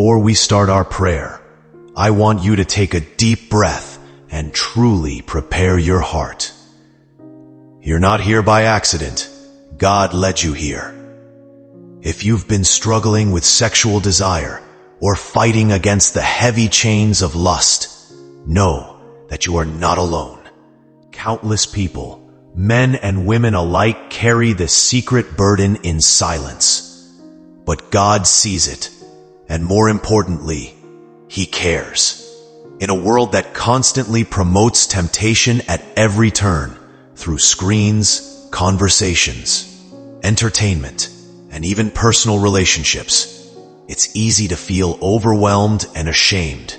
Before we start our prayer, I want you to take a deep breath and truly prepare your heart. You're not here by accident. God led you here. If you've been struggling with sexual desire or fighting against the heavy chains of lust, know that you are not alone. Countless people, men and women alike, carry this secret burden in silence. But God sees it, and more importantly, He cares. In a world that constantly promotes temptation at every turn, through screens, conversations, entertainment, and even personal relationships, it's easy to feel overwhelmed and ashamed.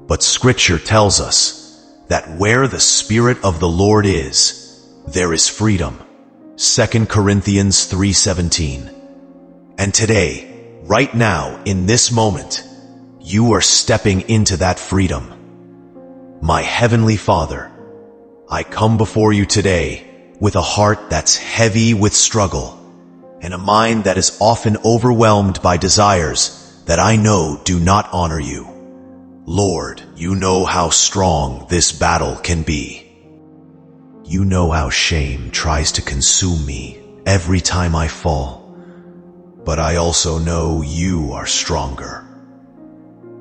But Scripture tells us that where the Spirit of the Lord is, there is freedom. 2 Corinthians 3:17. And today, right now, in this moment, you are stepping into that freedom. My Heavenly Father, I come before you today with a heart that's heavy with struggle and a mind that is often overwhelmed by desires that I know do not honor you. Lord, you know how strong this battle can be. You know how shame tries to consume me every time I fall, but I also know you are stronger.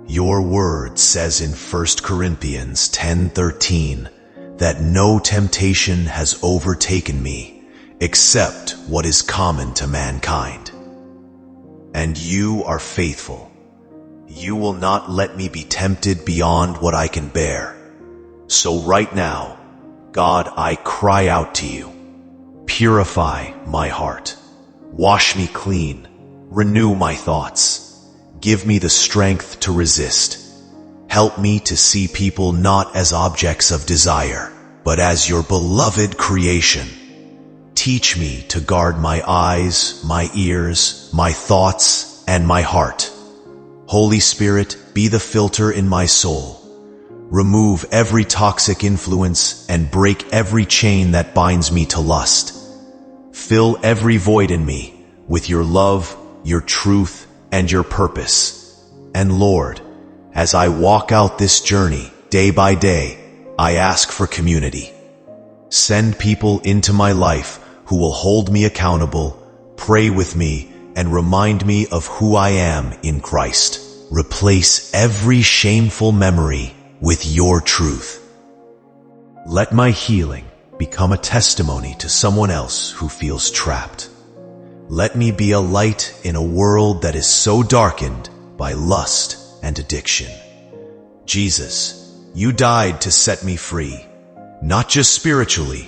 Your word says in 1 Corinthians 10:13 that no temptation has overtaken me except what is common to mankind. And you are faithful. You will not let me be tempted beyond what I can bear. So right now, God, I cry out to you. Purify my heart. Wash me clean. Renew my thoughts. Give me the strength to resist. Help me to see people not as objects of desire, but as your beloved creation. Teach me to guard my eyes, my ears, my thoughts, and my heart. Holy Spirit, be the filter in my soul. Remove every toxic influence and break every chain that binds me to lust. Fill every void in me with your love, your truth, and your purpose. And Lord, as I walk out this journey day by day, I ask for community. Send people into my life who will hold me accountable, pray with me, and remind me of who I am in Christ. Replace every shameful memory with your truth. Let my healing become a testimony to someone else who feels trapped. Let me be a light in a world that is so darkened by lust and addiction. Jesus, you died to set me free, not just spiritually,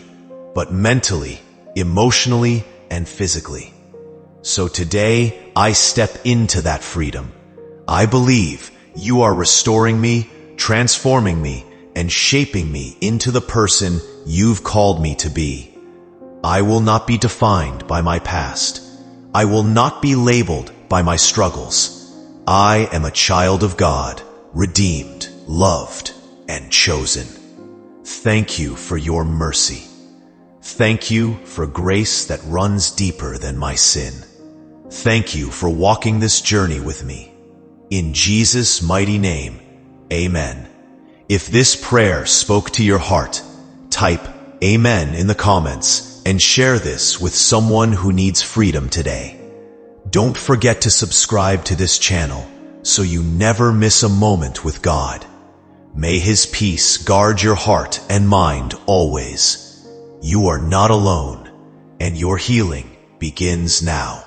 but mentally, emotionally, and physically. So today, I step into that freedom. I believe you are restoring me, transforming me, and shaping me into the person you've called me to be. I will not be defined by my past. I will not be labeled by my struggles. I am a child of God, redeemed, loved, and chosen. Thank you for your mercy. Thank you for grace that runs deeper than my sin. Thank you for walking this journey with me. In Jesus' mighty name, amen. If this prayer spoke to your heart, type amen in the comments and share this with someone who needs freedom today. Don't forget to subscribe to this channel so you never miss a moment with God. May His peace guard your heart and mind always. You are not alone, and your healing begins now.